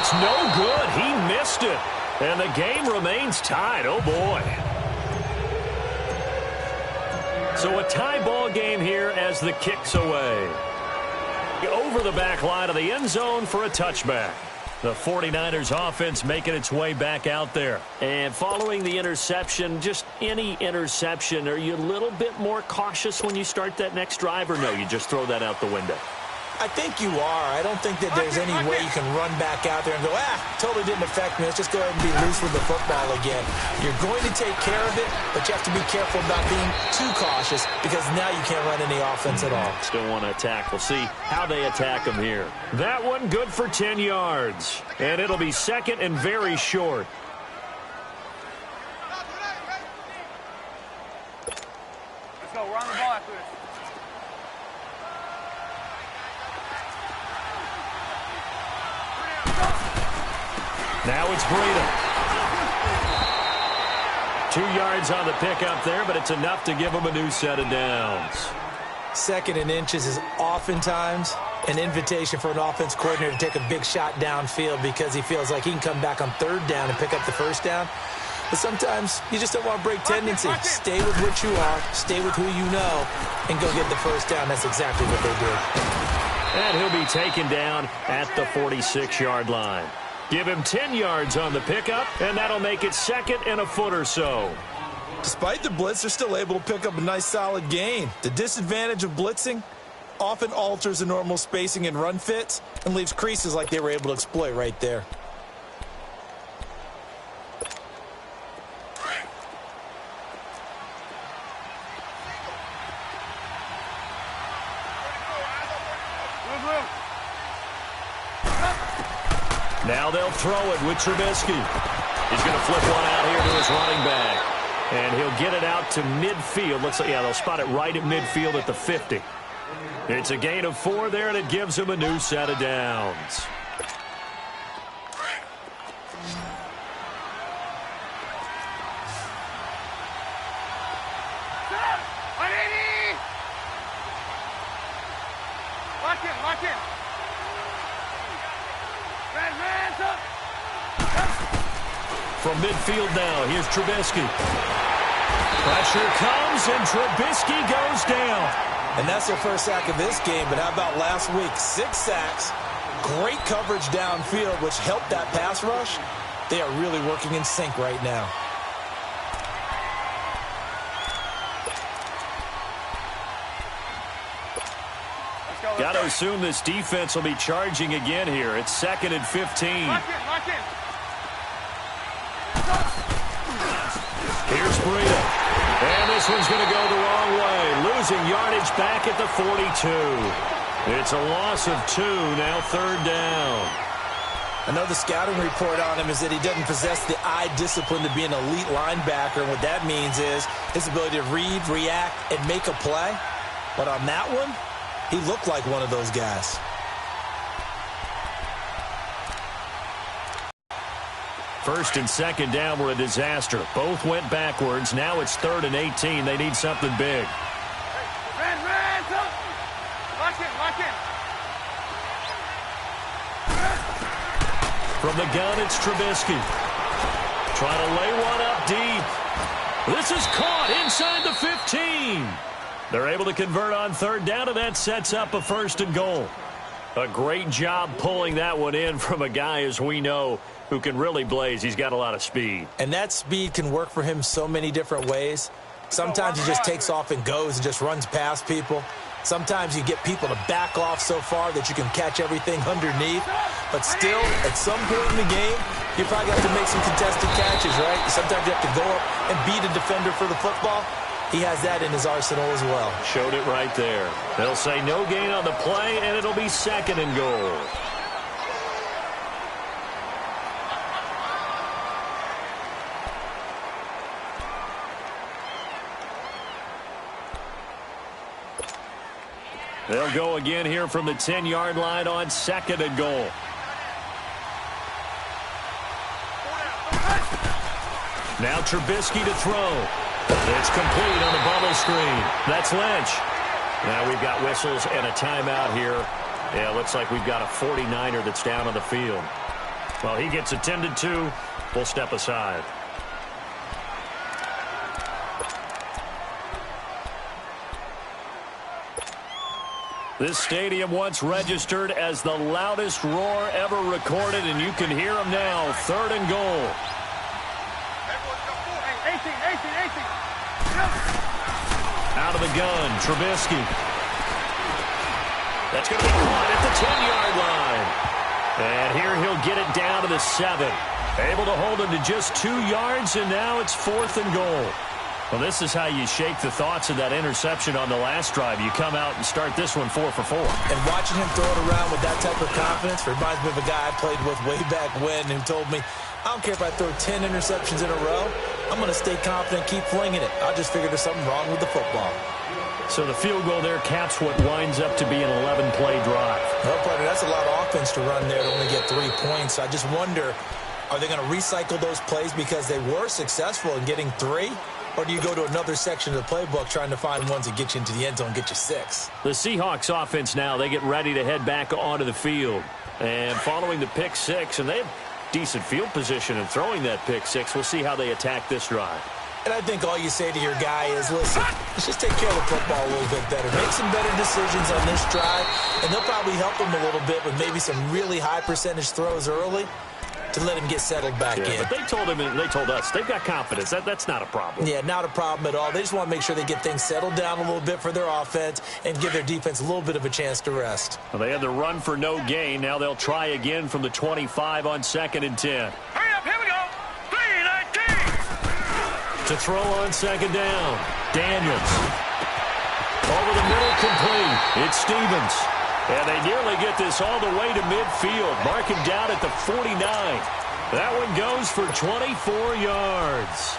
It's no good. He missed it. And the game remains tied. Oh, boy. So a tie ball game here as the kick's away. Over the back line of the end zone for a touchback. The 49ers offense making its way back out there. And following the interception, just any interception, are you a little bit more cautious when you start that next drive, or no, you just throw that out the window? I think you are. I don't think that there's any way you can run back out there and go, totally didn't affect me. Let's just go ahead and be loose with the football again. You're going to take care of it, but you have to be careful about being too cautious because now you can't run any offense at all. Still want to attack. We'll see how they attack them here. That one good for 10 yards. And it'll be second and very short. Let's go. Run the ball after this. Now it's Breida. 2 yards on the pickup there, but it's enough to give him a new set of downs. Second and inches is oftentimes an invitation for an offense coordinator to take a big shot downfield because he feels like he can come back on third down and pick up the first down. But sometimes you just don't want to break tendency. Stay with what you are, stay with who you know, and go get the first down. That's exactly what they did. And he'll be taken down at the 46-yard line. Give him 10 yards on the pickup, and that'll make it second and a foot or so. Despite the blitz, they're still able to pick up a nice, solid gain. The disadvantage of blitzing often alters the normal spacing and run fits and leaves creases like they were able to exploit right there. Now they'll throw it with Trubisky. He's going to flip one out here to his running back. And he'll get it out to midfield. Looks like, yeah, they'll spot it right at midfield at the 50. It's a gain of 4 there, and it gives him a new set of downs. Lock in. From midfield now, here's Trubisky. Pressure comes, and Trubisky goes down. And that's their first sack of this game, but how about last week? 6 sacks, great coverage downfield, which helped that pass rush. They are really working in sync right now. Got to assume this defense will be charging again here. It's second and 15. Lock in. Here's Breida. And this one's going to go the wrong way. Losing yardage back at the 42. It's a loss of 2, now third down. I know the scouting report on him is that he doesn't possess the eye discipline to be an elite linebacker. And what that means is his ability to read, react, and make a play. But on that one, he looked like one of those guys. First and second down were a disaster. Both went backwards. Now it's 3rd and 18. They need something big. Ran. Lock in. From the gun, it's Trubisky. Trying to lay one up deep. This is caught inside the 15. They're able to convert on third down, and that sets up a 1st and goal. A great job pulling that one in from a guy, as we know, who can really blaze. He's got a lot of speed. And that speed can work for him so many different ways. Sometimes he just takes off and goes and just runs past people. Sometimes you get people to back off so far that you can catch everything underneath. But still, at some point in the game, you probably have to make some contested catches, right? Sometimes you have to go up and beat a defender for the football. He has that in his arsenal as well. Showed it right there. They'll say no gain on the play, and it'll be 2nd and goal. They'll go again here from the 10-yard line on 2nd and goal. Now Trubisky to throw. It's complete on the bubble screen. That's Lynch. Now we've got whistles and a timeout here. Yeah, looks like we've got a 49er that's down on the field. Well, he gets attended to. We'll step aside. This stadium once registered as the loudest roar ever recorded, and you can hear them now. 3rd and goal. Out of the gun, Trubisky. That's going to be caught at the 10-yard line. And here he'll get it down to the 7. Able to hold him to just 2 yards, and now it's 4th and goal. Well, this is how you shake the thoughts of that interception on the last drive. You come out and start this one 4 for 4. And watching him throw it around with that type of confidence reminds me of a guy I played with way back when who told me, I don't care if I throw 10 interceptions in a row. I'm going to stay confident, keep flinging it. I just figured there's something wrong with the football. So the field goal there caps what winds up to be an 11-play drive. Well, partner, that's a lot of offense to run there to only get 3 points. I just wonder, are they going to recycle those plays because they were successful in getting 3? Or do you go to another section of the playbook trying to find ones that get you into the end zone and get you 6? The Seahawks offense now, they get ready to head back onto the field. And following the pick 6, and they have decent field position in throwing that pick 6. We'll see how they attack this drive. And I think all you say to your guy is, listen, let's just take care of the football a little bit better. Make some better decisions on this drive, and they'll probably help him a little bit with maybe some really high percentage throws early to let him get settled back in. But they told him and they told us they've got confidence. That's not a problem. Yeah, not a problem at all. They just want to make sure they get things settled down a little bit for their offense and give their defense a little bit of a chance to rest. Well, they had the run for no gain. Now they'll try again from the 25 on 2nd and 10. Hurry up, here we go. 3-19. To throw on 2nd down. Daniels. Over the middle, complete. It's Stevens. And they nearly get this all the way to midfield. Mark him down at the 49. That one goes for 24 yards.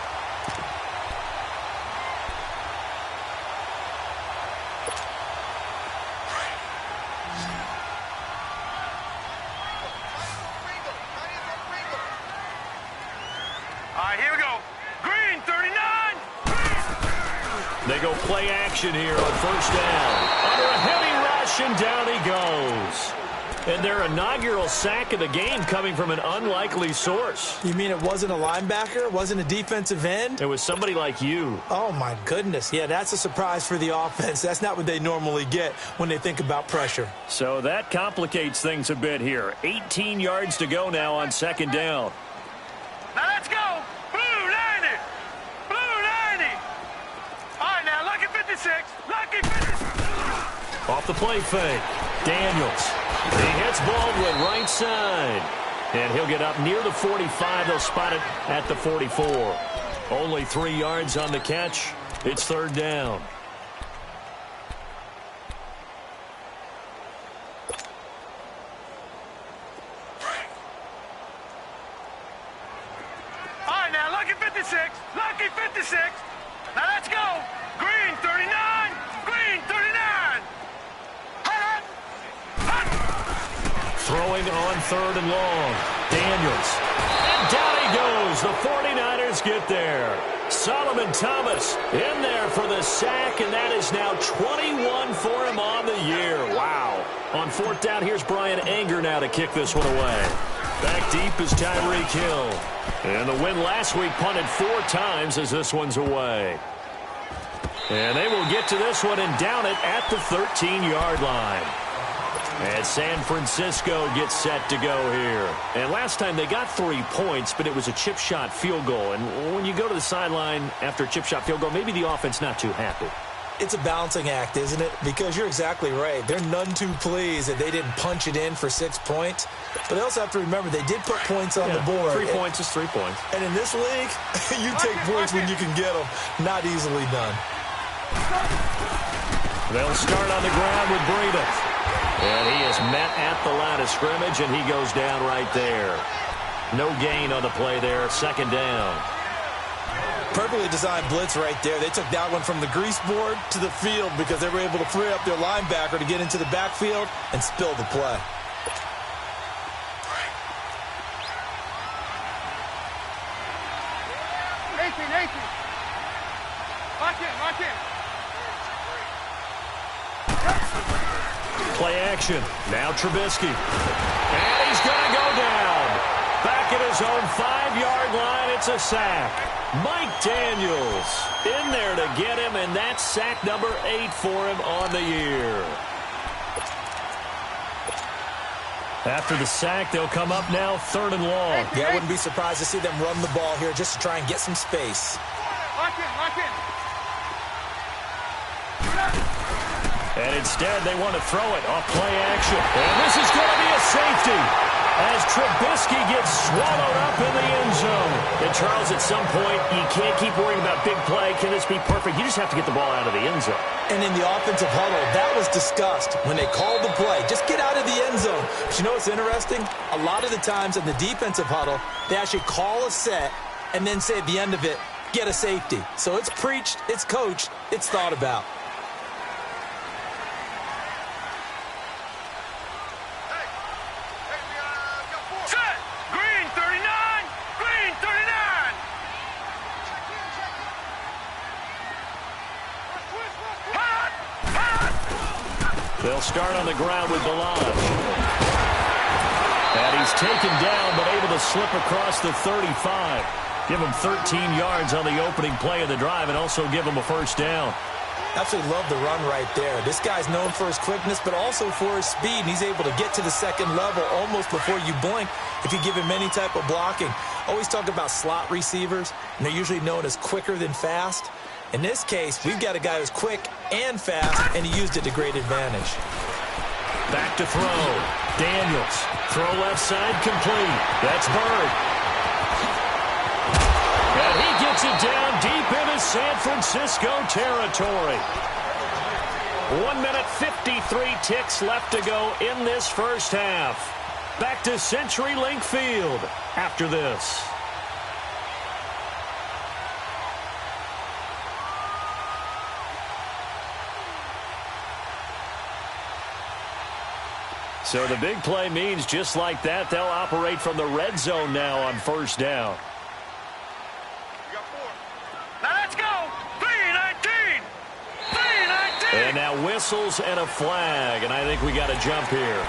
All right, here we go. Green, 39. They go play action here on 1st down. Under a heavy rush, and down he goes. And their inaugural sack of the game coming from an unlikely source. You mean it wasn't a linebacker? It wasn't a defensive end? It was somebody like you. Oh, my goodness. Yeah, that's a surprise for the offense. That's not what they normally get when they think about pressure. So that complicates things a bit here. 18 yards to go now on 2nd down. Now let's go. Blue 90. Blue 90. All right, now lucky 56. Lucky 56. Off the play fake. Daniels. He hits Baldwin right side. And he'll get up near the 45. They'll spot it at the 44. Only 3 yards on the catch. It's 3rd down. All right, now lucky 56. Lucky 56. Now let's go. Green 39. Green 39. Hut, hut. Throwing on 3rd and long. Daniels. And down he goes. The 49ers get there. Solomon Thomas in there for the sack, and that is now 21 for him on the year. Wow. On 4th down, here's Brian Anger now to kick this one away. Back deep is Tyreek Hill. And the win last week punted 4 times as this one's away. And they will get to this one and down it at the 13-yard line. And San Francisco gets set to go here. And last time they got 3 points, but it was a chip shot field goal. And when you go to the sideline after a chip shot field goal, maybe the offense not too happy. It's a balancing act, isn't it? Because you're exactly right. They're none too pleased that they didn't punch it in for 6 points. But they also have to remember they did put points on the board. 3 points is 3 points. And in this league, you take points when you can get them. Not easily done. They'll start on the ground with Breida. And he is met at the line of scrimmage, and he goes down right there. No gain on the play there. 2nd down. Perfectly designed blitz right there. They took that one from the grease board to the field because they were able to free up their linebacker to get into the backfield and spill the play. Lock in. Play action. Now Trubisky. And he's going to go down. his own 5-yard line. It's a sack. Mike Daniels in there to get him, and that's sack number 8 for him on the year. After the sack, they'll come up now 3rd and long. Yeah, I wouldn't be surprised to see them run the ball here just to try and get some space. Lock in. And instead, they want to throw it off play action. And this is going to be a safety as Trubisky gets swallowed up in the end zone. And, Charles, at some point, you can't keep worrying about big play. Can this be perfect? You just have to get the ball out of the end zone. And in the offensive huddle, that was discussed when they called the play. Just get out of the end zone. But you know what's interesting? A lot of the times in the defensive huddle, they actually call a set and then say at the end of it, get a safety. So it's preached, it's coached, it's thought about. Set. Green 39. Green 39. They'll start on the ground with Balaj. And he's taken down, but able to slip across the 35. Give him 13 yards on the opening play of the drive and also give him a first down. Absolutely love the run right there. This guy's known for his quickness, but also for his speed. And he's able to get to the second level almost before you blink if you give him any type of blocking. Always talk about slot receivers, and they're usually known as quicker than fast. In this case, we've got a guy who's quick and fast, and he used it to great advantage. Back to throw. Daniels. Throw left side complete. That's Bird. And he gets it down deep into San Francisco territory. 1 minute 53 ticks left to go in this first half. Back to CenturyLink Field after this. So the big play means just like that, they'll operate from the red zone now on first down. Now let's go. 3-19. 3-19. And now whistles and a flag, and I think we got a jump here.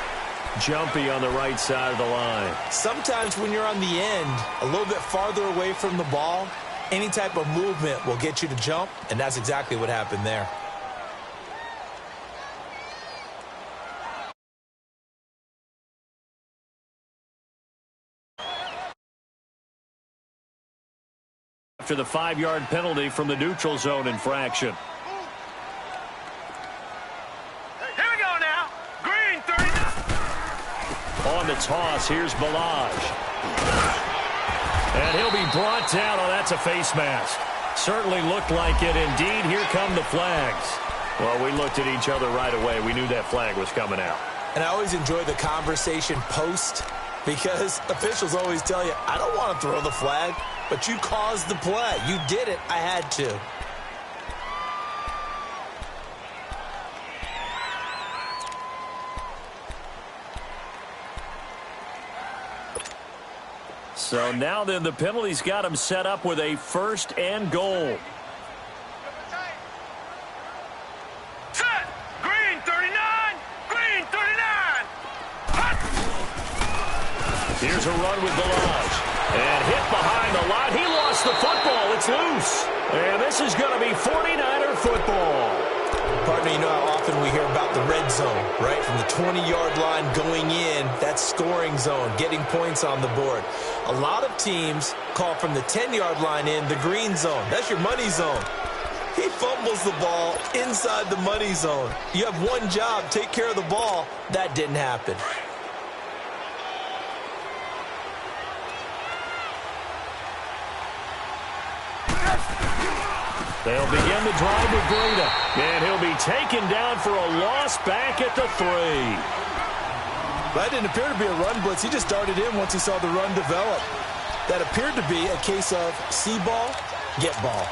Jumpy on the right side of the line. Sometimes when you're on the end, a little bit farther away from the ball, any type of movement will get you to jump, and that's exactly what happened there. After the 5-yard penalty from the neutral zone infraction. Here we go now. Green 39. On the toss, here's Balaj. And he'll be brought down. Oh, that's a face mask. Certainly looked like it. Indeed, here come the flags. Well, we looked at each other right away. We knew that flag was coming out. And I always enjoy the conversation post because officials always tell you, I don't want to throw the flag, but you caused the play. You did it. I had to. So now then the penalty's got him set up with a 1st and goal. Set. Green 39. Green 39. Hut. Here's a run with Balaj. And hit behind the line. He lost the football. It's loose. And this is going to be 49er football. Partner, you know how often we hear about the red zone, right? From the 20-yard line going in, that's scoring zone, getting points on the board. A lot of teams call from the 10-yard line in the green zone. That's your money zone. He fumbles the ball inside the money zone. You have one job, take care of the ball. That didn't happen. They'll begin the drive with Breida. And he'll be taken down for a loss back at the 3. That didn't appear to be a run blitz. He just darted in once he saw the run develop. That appeared to be a case of see ball, get ball.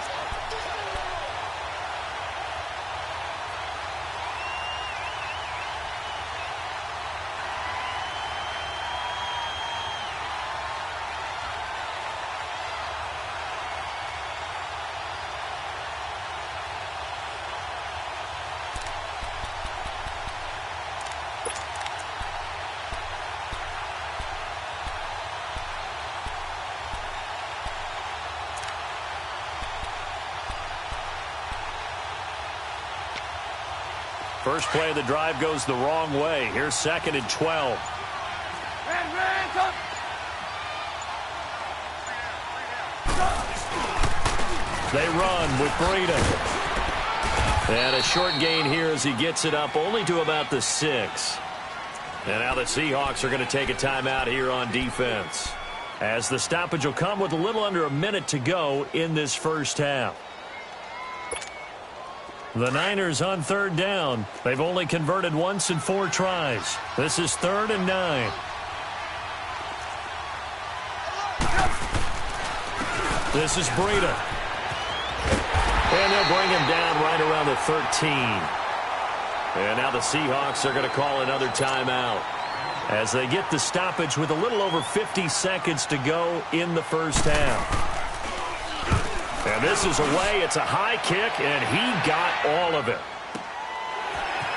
First play of the drive goes the wrong way. Here's 2nd and 12. They run with Breida. And a short gain here as he gets it up only to about the 6. And now the Seahawks are going to take a timeout here on defense, as the stoppage will come with a little under a minute to go in this first half. The Niners on 3rd down. They've only converted once in 4 tries. This is 3rd and 9. This is Breida. And they'll bring him down right around the 13. And now the Seahawks are going to call another timeout as they get the stoppage with a little over 50 seconds to go in the first half. And this is away. It's a high kick, and he got all of it.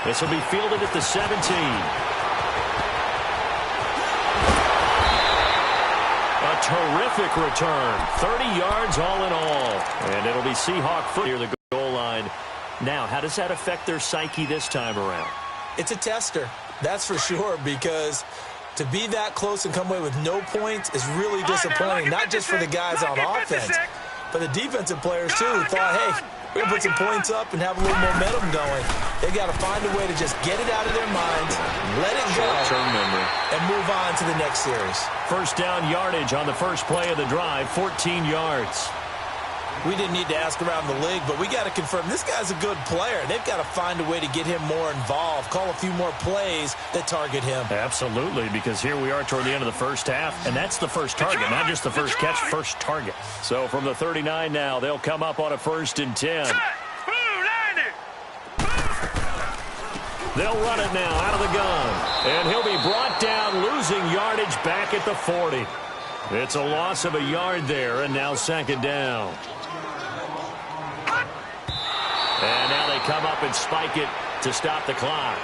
This will be fielded at the 17. A terrific return. 30 yards all in all. And it'll be Seahawk foot near the goal line. Now, how does that affect their psyche this time around? It's a tester, that's for sure, because to be that close and come away with no points is really disappointing, not just for the guys on offense, but the defensive players, too, who thought, hey, we're going to put some points up and have a little momentum going. They've got to find a way to just get it out of their minds, let it go, and move on to the next series. First down yardage on the first play of the drive, 14 yards. We didn't need to ask around the league, but we got to confirm this guy's a good player. They've got to find a way to get him more involved, call a few more plays that target him. Absolutely, because here we are toward the end of the first half, and that's the first target, not just the first catch, first target. So from the 39 now, they'll come up on a 1st and 10. They'll run it now out of the gun, and he'll be brought down, losing yardage back at the 40. It's a loss of a yard there, and now 2nd down. And now they come up and spike it to stop the clock.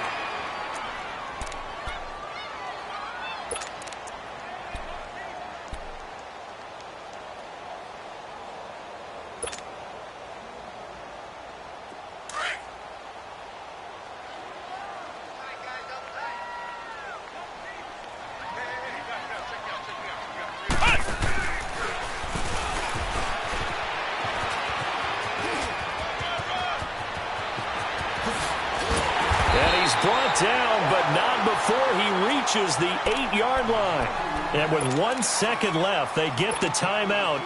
Brought down, but not before he reaches the 8-yard line. And with 1 second left, they get the timeout,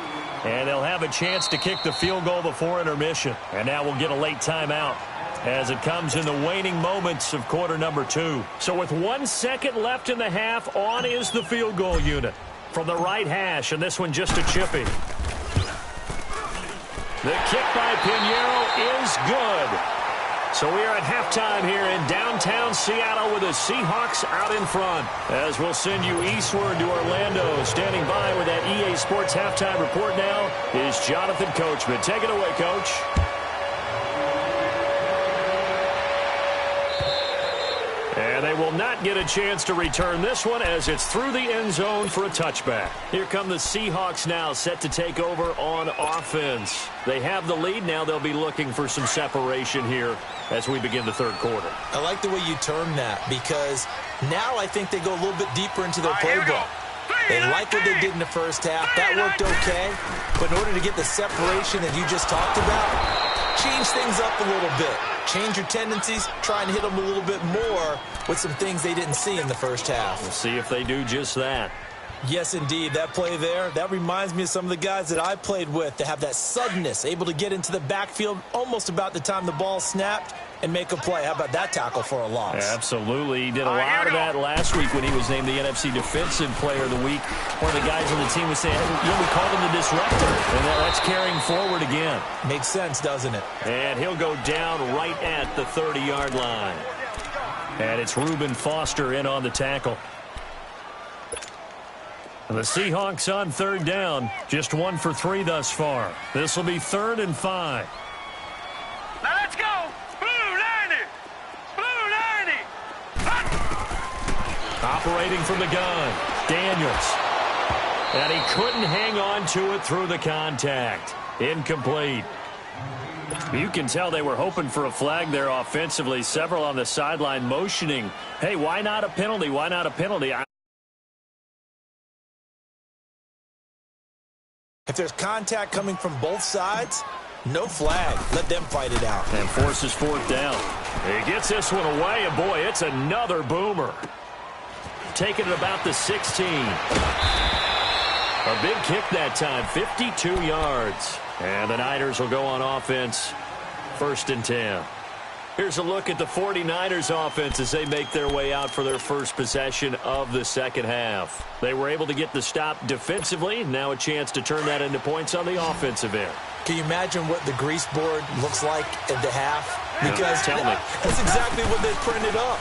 and they'll have a chance to kick the field goal before intermission. And now we'll get a late timeout as it comes in the waning moments of quarter number 2. So with 1 second left in the half, on is the field goal unit from the right hash, and this one just a chippy. The kick by Pinheiro is good. So we are at halftime here in downtown Seattle with the Seahawks out in front. As we'll send you eastward to Orlando. Standing by with that EA Sports halftime report now is Jonathan Coachman. Take it away, Coach. And they will not get a chance to return this one as it's through the end zone for a touchback. Here come the Seahawks now, set to take over on offense. They have the lead. Now they'll be looking for some separation here as we begin the 3rd quarter. I like the way you term that, because now I think they go a little bit deeper into their playbook. They like what they did in the first half. That worked okay. But in order to get the separation that you just talked about, change things up a little bit. Change your tendencies, try and hit them a little bit more with some things they didn't see in the first half. We'll see if they do just that. Yes, indeed. That play there, that reminds me of some of the guys that I played with that have that suddenness, able to get into the backfield almost about the time the ball snapped and make a play. How about that tackle for a loss? Absolutely. He did a lot of that last week when he was named the NFC Defensive Player of the Week. One of the guys on the team was saying, we called him the disruptor. And that's carrying forward again. Makes sense, doesn't it? And he'll go down right at the 30-yard line. And it's Reuben Foster in on the tackle. The Seahawks on 3rd down. Just 1 for 3 thus far. This will be 3rd and 5. Now let's go. Blue 90. Blue 90. Operating from the gun, Daniels. And he couldn't hang on to it through the contact. Incomplete. You can tell they were hoping for a flag there offensively. Several on the sideline motioning, hey, why not a penalty? Why not a penalty? If there's contact coming from both sides, no flag. Let them fight it out. And forces fourth down. He gets this one away, and boy, it's another boomer. Taking it about the 16. A big kick that time, 52 yards. And the Niners will go on offense, 1st and 10. Here's a look at the 49ers offense as they make their way out for their first possession of the second half. They were able to get the stop defensively. Now a chance to turn that into points on the offensive end. Can you imagine what the grease board looks like at the half? Because tell me. That's exactly what they printed up.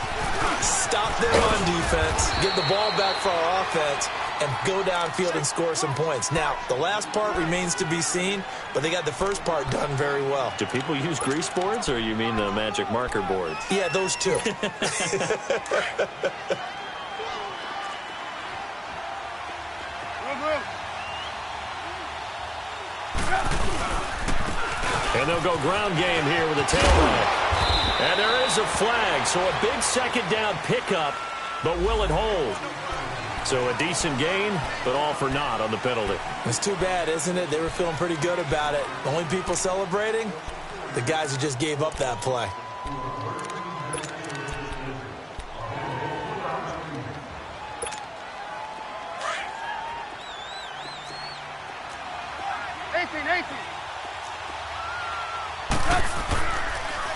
Stop their run defense, get the ball back for our offense, and go downfield and score some points. Now, the last part remains to be seen, but they got the first part done very well. Do people use grease boards, or you mean the magic marker boards? Yeah, those two. And they'll go ground game here with a tailback. And there is a flag, so a big second down pickup, but will it hold? So a decent gain, but all for naught on the penalty. It's too bad, isn't it? They were feeling pretty good about it. The only people celebrating, the guys who just gave up that play.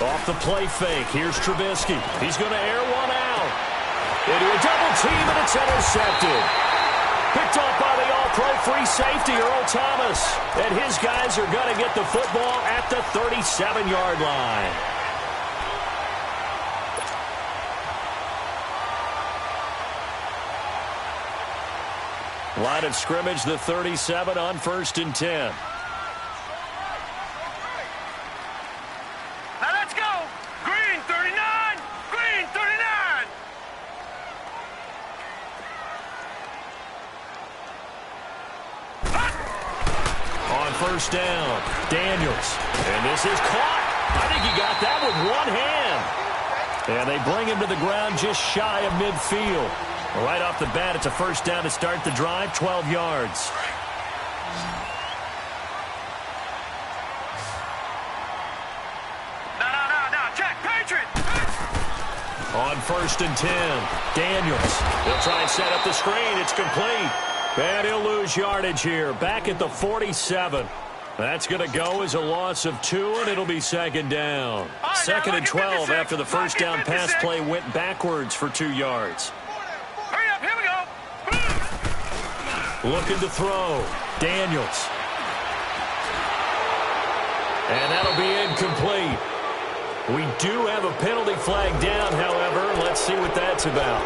Off the play fake, here's Trubisky. He's going to air one out. Into a double team, and it's intercepted. Picked off by the all-pro free safety, Earl Thomas. And his guys are going to get the football at the 37-yard line. Line of scrimmage, the 37 on 1st and 10. First down, Daniels. And this is caught. I think he got that with one hand. And they bring him to the ground just shy of midfield. Right off the bat, it's a first down to start the drive, 12 yards. No, check, Patriot. On 1st and 10, Daniels. He'll try and set up the screen. It's complete. And he'll lose yardage here, back at the 47. That's going to go as a loss of 2, and it'll be second down. Second and 12 after the first down pass play went backwards for 2 yards. Hurry up, here we go. Looking to throw. Daniels. And that'll be incomplete. We do have a penalty flag down, however. Let's see what that's about.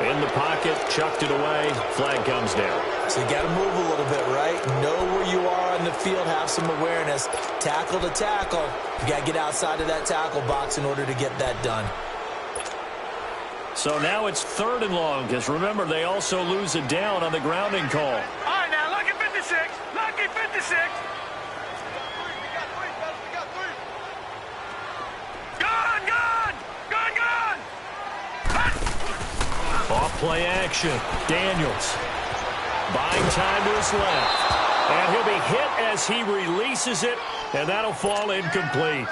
In the pocket, chucked it away, flag comes down. So you got to move a little bit, right? Know where you are on the field, have some awareness. Tackle to tackle. You got to get outside of that tackle box in order to get that done. So now it's 3rd and long, because remember, they also lose it down on the grounding call. All right, now, lucky 56. Lucky 56. Off play action. Daniels. Buying time to his left. And he'll be hit as he releases it, and that'll fall incomplete.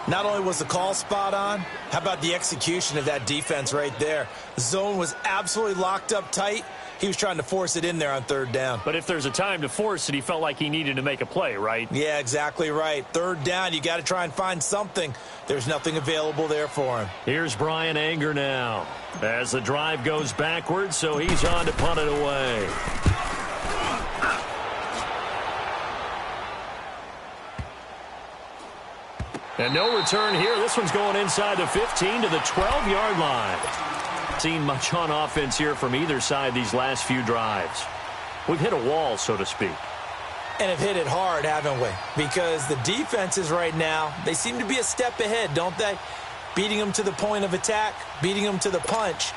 Not only was the call spot on, how about the execution of that defense right there? The zone was absolutely locked up tight. He was trying to force it in there on 3rd down. But if there's a time to force it, he felt like he needed to make a play, right? Yeah, exactly right. 3rd down, you got to try and find something. There's nothing available there for him. Here's Brian Anger now as the drive goes backwards, so he's on to punt it away. And no return here. This one's going inside the 15 to the 12-yard line. Seen much on offense here from either side these last few drives. We've hit a wall, so to speak. And have hit it hard, haven't we? Because the defenses right now, they seem to be a step ahead, don't they? Beating them to the point of attack, beating them to the punch.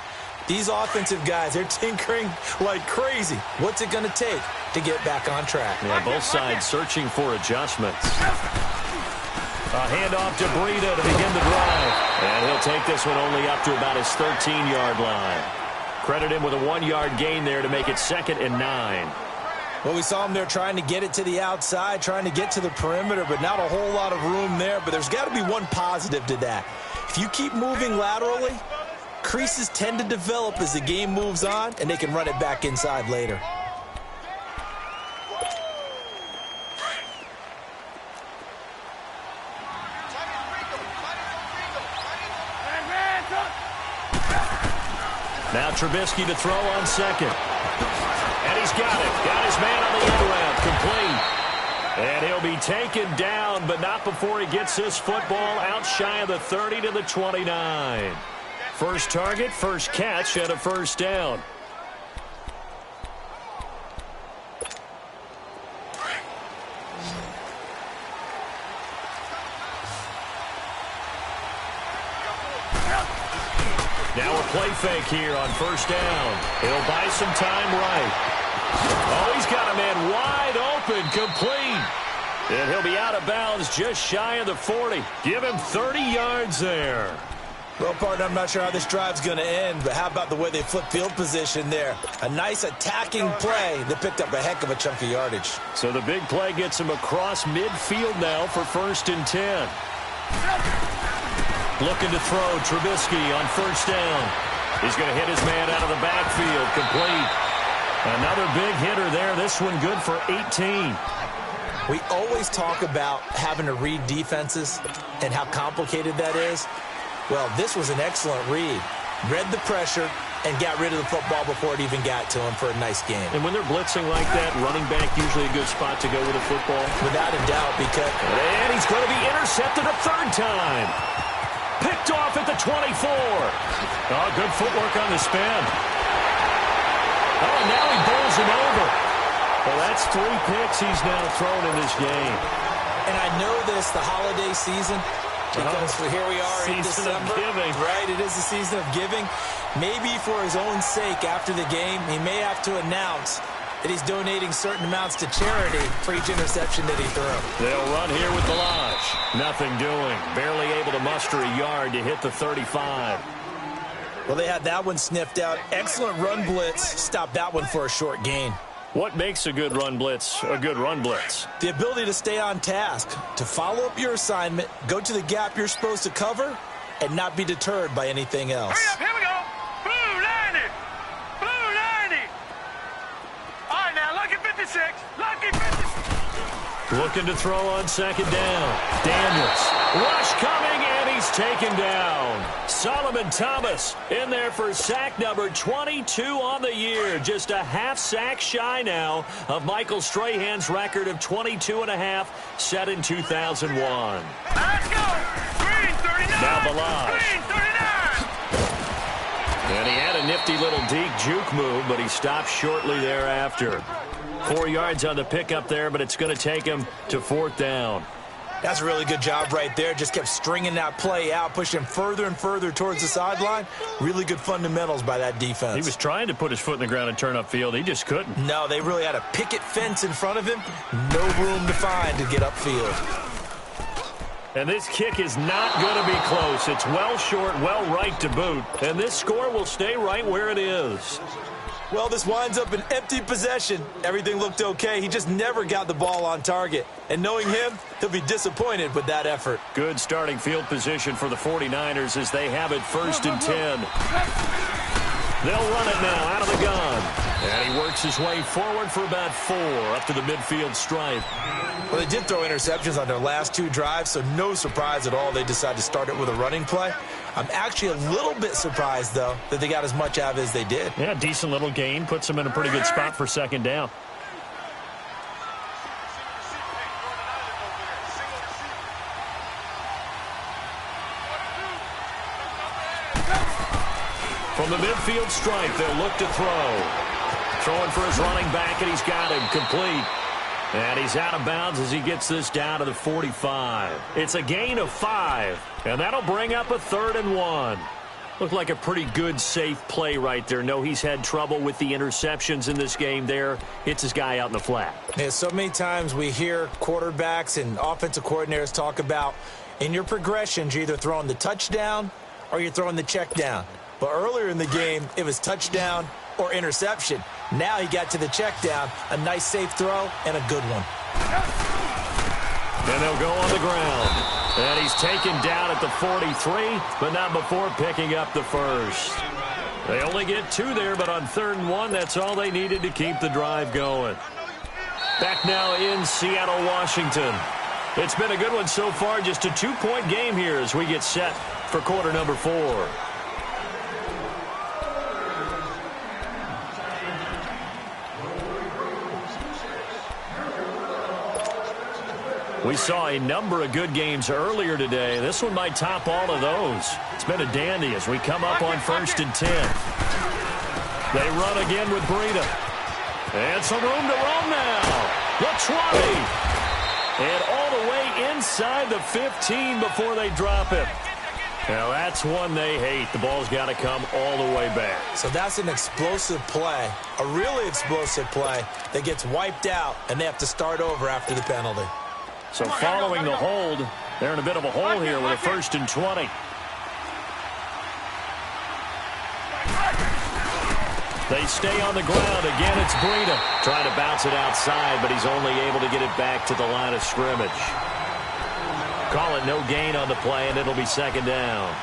These offensive guys, they're tinkering like crazy. What's it going to take to get back on track? Yeah, both sides searching for adjustments. A handoff to Breida to begin the drive. And he'll take this one only up to about his 13-yard line. Credit him with a 1-yard gain there to make it 2nd and 9. Well, we saw him there trying to get it to the outside, trying to get to the perimeter, but not a whole lot of room there. But there's got to be one positive to that. If you keep moving laterally, creases tend to develop as the game moves on, and they can run it back inside later. Now Trubisky to throw on 2nd. And he's got it. Got his man on the end route. Complete. And he'll be taken down, but not before he gets this football out shy of the 30 to the 29. First target, first catch, and a first down. Now a play fake here on first down. He'll buy some time right. Oh, he's got a man wide open, complete. And he'll be out of bounds just shy of the 40. Give him 30 yards there. Well, partner, I'm not sure how this drive's going to end, but how about the way they flip field position there? A nice attacking play that picked up a heck of a chunk of yardage. So the big play gets him across midfield now for 1st and 10. Looking to throw, Trubisky on first down. He's going to hit his man out of the backfield, complete. Another big hitter there, this one good for 18. We always talk about having to read defenses and how complicated that is. Well, this was an excellent read. Read the pressure and got rid of the football before it even got to him for a nice game. And when they're blitzing like that, running back usually a good spot to go with a football. Without a doubt, because... And he's going to be intercepted a 3rd time. Picked off at the 24. Oh, good footwork on the spin. Oh, now he bowls him over. Well, that's 3 picks he's now thrown in this game. And I know this, the holiday season, because here we are in December. Right, it is the season of giving. Maybe for his own sake after the game, he may have to announce that he's donating certain amounts to charity for each interception that he threw. They'll run here with Balazs. Nothing doing. Barely able to muster a yard to hit the 35. Well, they had that one sniffed out. Excellent run blitz. Stopped that one for a short gain. What makes a good run blitz a good run blitz? The ability to stay on task, to follow up your assignment, go to the gap you're supposed to cover, and not be deterred by anything else. Hurry up, here we go. Blue 90. Blue 90. All right, now, lucky 56. Lucky 56. Looking to throw on 2nd down. Daniels. Rush coming, and he's taken down. Solomon Thomas in there for sack number 22 on the year. Just a half sack shy now of Michael Strahan's record of 22.5 set in 2001. Let's go. Green 39. Now Balazs. Green 39. And he had a nifty little deke juke move, but he stopped shortly thereafter. 4 yards on the pickup there, but it's going to take him to 4th down. That's a really good job right there. Just kept stringing that play out, pushing him further and further towards the sideline. Really good fundamentals by that defense. He was trying to put his foot in the ground and turn upfield. He just couldn't. No, they really had a picket fence in front of him. No room to find to get upfield. And this kick is not going to be close. It's well short, well right to boot. And this score will stay right where it is. Well, this winds up an empty possession. Everything looked okay. He just never got the ball on target. And knowing him, he'll be disappointed with that effort. Good starting field position for the 49ers as they have it 1st and 10. They'll run it now out of the gun. And he works his way forward for about 4 up to the midfield stripe. Well, they did throw interceptions on their last 2 drives, so no surprise at all they decided to start it with a running play. I'm actually a little bit surprised, though, that they got as much out of it as they did. Yeah, decent little gain. Puts them in a pretty good spot for 2nd down. From the midfield stripe, they'll look to throw. Throwing for his running back, and he's got him complete. And he's out of bounds as he gets this down to the 45. It's a gain of 5, and that'll bring up a 3rd and 1. Looked like a pretty good, safe play right there. No, he's had trouble with the interceptions in this game there. Hits his guy out in the flat. Yeah, so many times we hear quarterbacks and offensive coordinators talk about in your progressions, you're either throwing the touchdown or you're throwing the check down. But earlier in the game, it was touchdown or interception. Now he got to the check down, a nice safe throw, and a good one. And they'll go on the ground. And he's taken down at the 43, but not before picking up the first. They only get 2 there, but on 3rd and 1, that's all they needed to keep the drive going. Back now in Seattle, Washington. It's been a good one so far, just a 2-point game here as we get set for quarter number 4. We saw a number of good games earlier today. This one might top all of those. It's been a dandy as we come up on 1st and 10. They run again with Breida. And some room to roam now. Look, Suave. And all the way inside the 15 before they drop it. Now, that's one they hate. The ball's got to come all the way back. So that's an explosive play, a really explosive play that gets wiped out, and they have to start over after the penalty. So following the hold, they're in a bit of a hole here with a 1st and 20. They stay on the ground. Again, it's Breida. Trying to bounce it outside, but he's only able to get it back to the line of scrimmage. Call it no gain on the play, and it'll be 2nd down.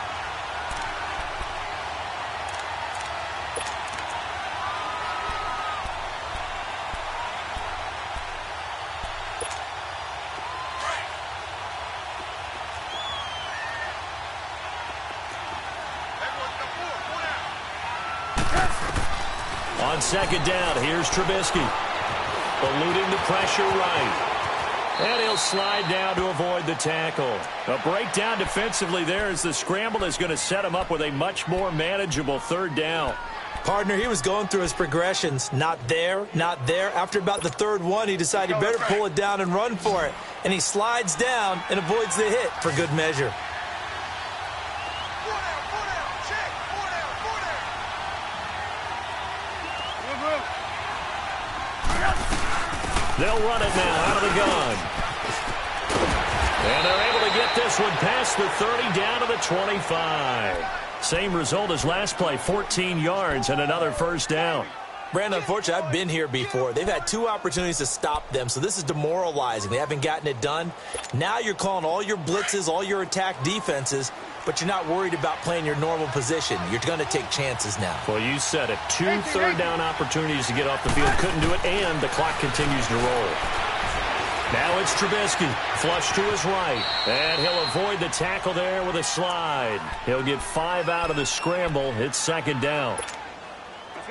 On 2nd down, here's Trubisky. Eluding the pressure right. And he'll slide down to avoid the tackle. A breakdown defensively there as the scramble is going to set him up with a much more manageable 3rd down. Partner, he was going through his progressions. Not there, not there. After about the 3rd one, he decided he better pull it down and run for it. And he slides down and avoids the hit for good measure. They'll run it now out of the gun. And they're able to get this one past the 30 down to the 25. Same result as last play, 14 yards and another 1st down. Brandon, unfortunately, I've been here before. They've had 2 opportunities to stop them, so this is demoralizing. They haven't gotten it done. Now you're calling all your blitzes, all your attack defenses, but you're not worried about playing your normal position. You're going to take chances now. Well, you said it. 2 3rd down opportunities to get off the field. Couldn't do it, and the clock continues to roll. Now it's Trubisky. Flush to his right. And he'll avoid the tackle there with a slide. He'll get 5 out of the scramble. It's 2nd down.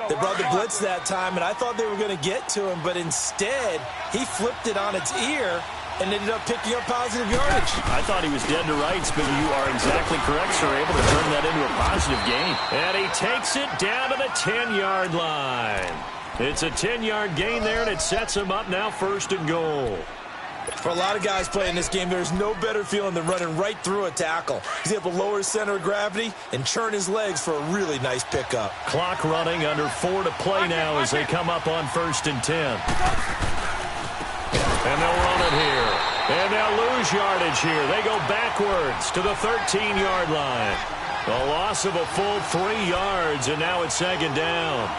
They brought the blitz that time, and I thought they were going to get to him, but instead, he flipped it on its ear and ended up picking up positive yardage. I thought he was dead to rights, but you are exactly correct, sir. Able to turn that into a positive gain. And he takes it down to the 10-yard line. It's a 10-yard gain there, and it sets him up now 1st and goal. For a lot of guys playing this game, there's no better feeling than running right through a tackle. He's able to lower his center of gravity and churn his legs for a really nice pickup. Clock running, under 4 to play now as they come up on 1st and 10. And they'll run it here. And they'll lose yardage here. They go backwards to the 13-yard line. A loss of a full 3 yards, and now it's 2nd down.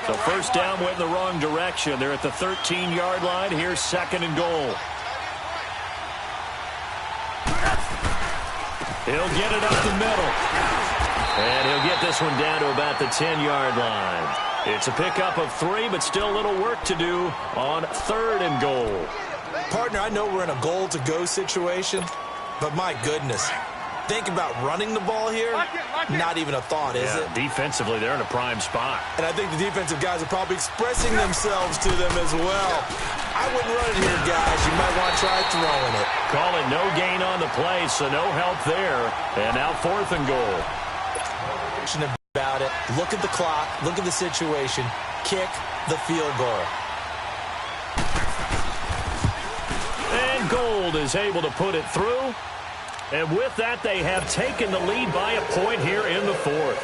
So 1st down went in the wrong direction. They're at the 13-yard line. Here's 2nd and goal. He'll get it up the middle. And he'll get this one down to about the 10-yard line. It's a pickup of 3, but still a little work to do on 3rd and goal. Partner, I know we're in a goal-to-go situation, but my goodness. Think about running the ball here. Not even a thought, is it? Defensively, they're in a prime spot. And I think the defensive guys are probably expressing themselves to them as well. I wouldn't run it here, guys. You might want to try throwing it. Call it no gain on the play, so no help there. And now 4th and goal. About it. Look at the clock. Look at the situation. Kick the field goal. And Gold is able to put it through. And with that, they have taken the lead by a point here in the fourth.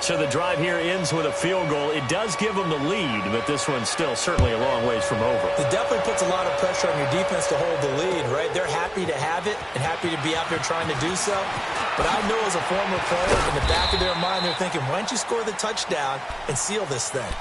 So the drive here ends with a field goal. It does give them the lead, but this one's still certainly a long ways from over. It definitely puts a lot of pressure on your defense to hold the lead, right? They're happy to have it and happy to be out there trying to do so. But I know as a former player, in the back of their mind, they're thinking, why don't you score the touchdown and seal this thing?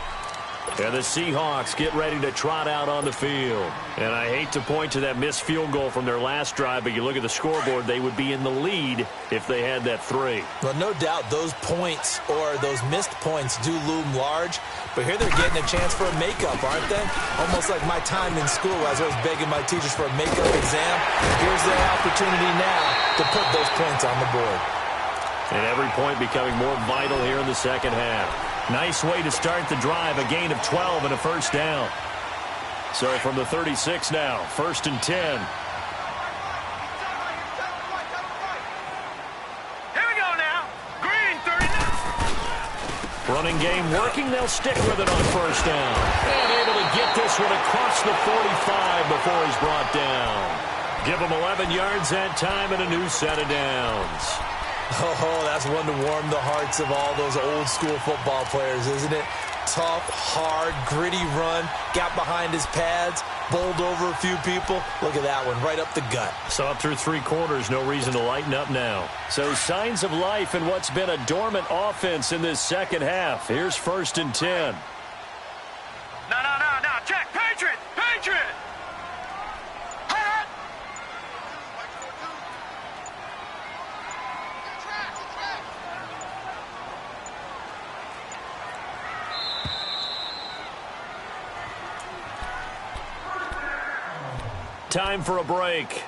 And the Seahawks get ready to trot out on the field. And I hate to point to that missed field goal from their last drive, but you look at the scoreboard, they would be in the lead if they had that 3. Well, no doubt those points or those missed points do loom large. But here they're getting a chance for a makeup, aren't they? Almost like my time in school as I was begging my teachers for a makeup exam. Here's their opportunity now to put those points on the board. And every point becoming more vital here in the second half. Nice way to start the drive, a gain of 12 and a first down. So from the 36 now, 1st and 10. Here we go now. Green 39. Running game working, they'll stick with it on first down. And able to get this one across the 45 before he's brought down. Give him 11 yards that time and a new set of downs. Oh, that's one to warm the hearts of all those old-school football players, isn't it? Tough, hard, gritty run, got behind his pads, bowled over a few people. Look at that one, right up the gut. So up through 3 quarters, no reason to lighten up now. So signs of life in what's been a dormant offense in this second half. Here's 1st and 10. No. Check. Patriot. Time for a break.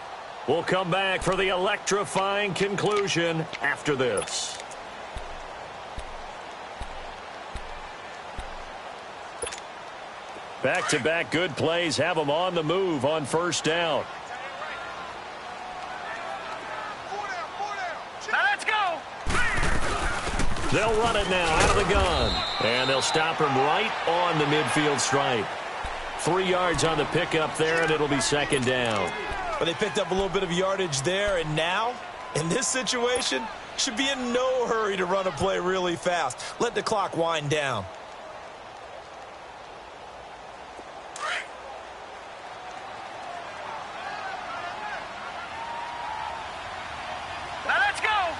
We'll come back for the electrifying conclusion after this. Back-to-back good plays have them on the move on first down. Now let's go. They'll run it now out of the gun. And they'll stop him right on the midfield stripe. 3 yards on the pickup there, and it'll be 2nd down. But they picked up a little bit of yardage there, and now, in this situation, should be in no hurry to run a play really fast. Let the clock wind down. Now let's go.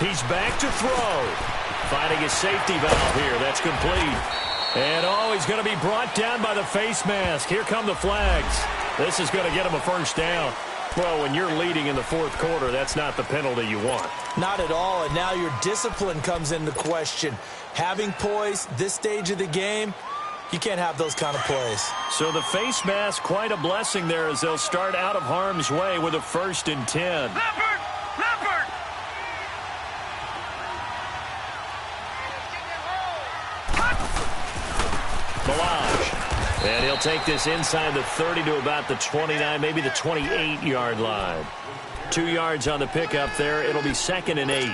He's back to throw. Finding his safety valve here. That's complete. And, he's going to be brought down by the face mask. Here come the flags. This is going to get him a first down. Well, when you're leading in the 4th quarter, that's not the penalty you want. Not at all, and now your discipline comes into question. Having poise, this stage of the game, you can't have those kind of plays. So the face mask, quite a blessing there as they'll start out of harm's way with a 1st and 10. Leopard. And he'll take this inside the 30 to about the 29, maybe the 28-yard line. 2 yards on the pickup there. It'll be 2nd and 8.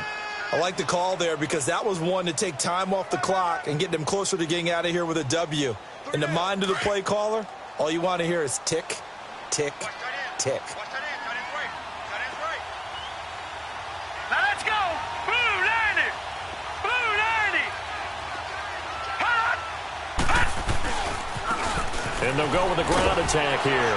I like the call there because that was one to take time off the clock and get them closer to getting out of here with a W. In the mind of the play caller, all you want to hear is tick, tick, tick. Now let's go. Blue 90. And they'll go with a ground attack here.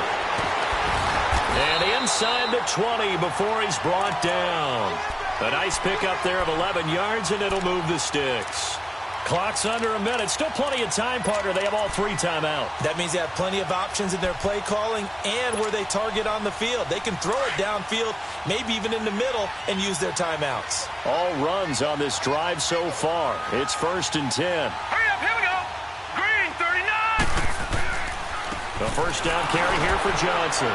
And inside the 20 before he's brought down. A nice pickup there of 11 yards, and it'll move the sticks. Clock's under a minute. Still plenty of time, partner. They have all 3 timeouts. That means they have plenty of options in their play calling and where they target on the field. They can throw it downfield, maybe even in the middle, and use their timeouts. All runs on this drive so far. It's 1st and 10. Hurry up, here we go. Green 39. A first down carry here for Johnson.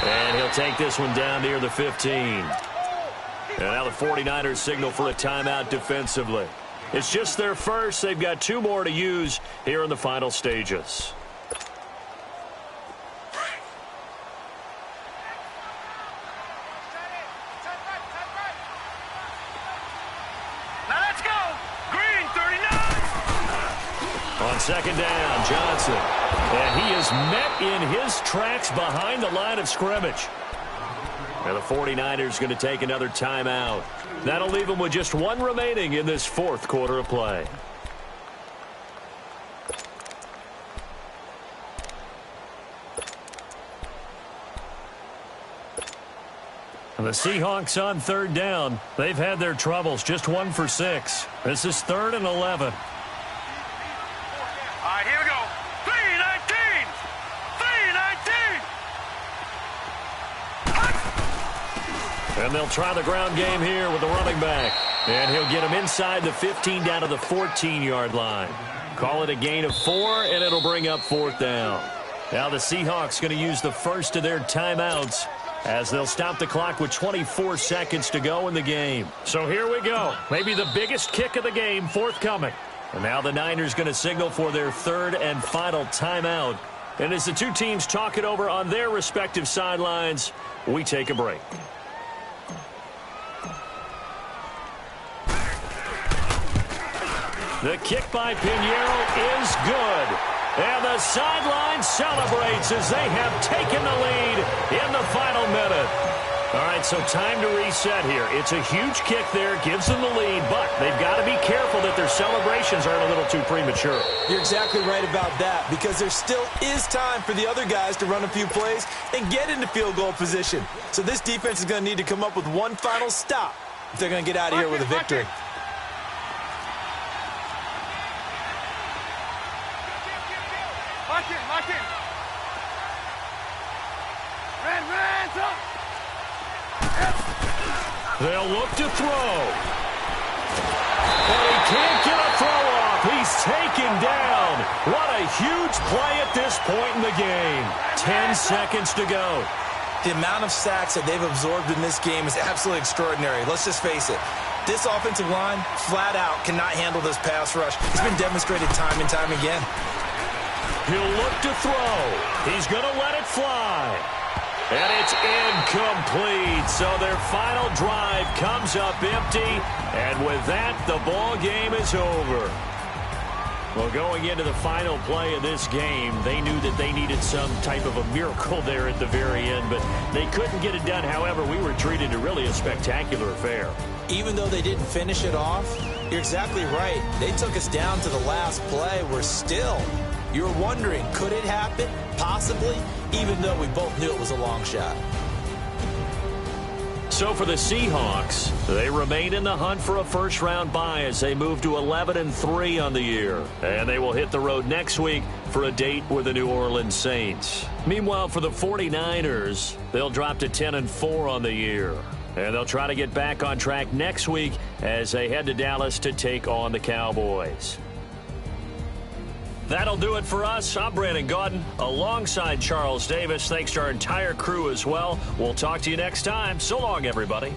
And he'll take this one down near the 15. And now the 49ers signal for a timeout defensively. It's just their first. They've got 2 more to use here in the final stages. Now let's go. Green 39. On 2nd down, Johnson. And he is met in his tracks behind the line of scrimmage. And the 49ers going to take another timeout. That'll leave them with just one remaining in this fourth quarter of play. And the Seahawks on third down. They've had their troubles, just 1 for 6. This is 3rd and 11. All right, here we go. 3-19. 3-19. And they'll try the ground game here with the running back. And he'll get him inside the 15 down to the 14-yard line. Call it a gain of 4, and it'll bring up 4th down. Now the Seahawks going to use the first of their timeouts as they'll stop the clock with 24 seconds to go in the game. So here we go. Maybe the biggest kick of the game forthcoming. And now the Niners going to signal for their 3rd and final timeout. And as the two teams talk it over on their respective sidelines, we take a break. The kick by Pinheiro is good. And the sideline celebrates as they have taken the lead in the final minute. All right, so time to reset here. It's a huge kick there, gives them the lead, but they've got to be careful that their celebrations aren't a little too premature. You're exactly right about that, because there still is time for the other guys to run a few plays and get into field goal position. So this defense is going to need to come up with one final stop if they're going to get out of here with a victory. Lock in. Ran, up. They'll look to throw. And he can't get a throw off. He's taken down. What a huge play at this point in the game. 10 seconds to go. The amount of sacks that they've absorbed in this game is absolutely extraordinary. Let's just face it. This offensive line, flat out, cannot handle this pass rush. It's been demonstrated time and time again. He'll look to throw. He's going to let it fly. And it's incomplete. So their final drive comes up empty. And with that, the ball game is over. Well, going into the final play of this game, they knew that they needed some type of a miracle there at the very end, but they couldn't get it done. However, we were treated to really a spectacular affair. Even though they didn't finish it off, you're exactly right. They took us down to the last play. We're still, you're wondering, could it happen? Possibly, even though we both knew it was a long shot. So for the Seahawks, they remain in the hunt for a first-round bye as they move to 11-3 on the year. And they will hit the road next week for a date with the New Orleans Saints. Meanwhile, for the 49ers, they'll drop to 10-4 on the year. And they'll try to get back on track next week as they head to Dallas to take on the Cowboys. That'll do it for us. I'm Brandon Gaudin alongside Charles Davis. Thanks to our entire crew as well. We'll talk to you next time. So long, everybody.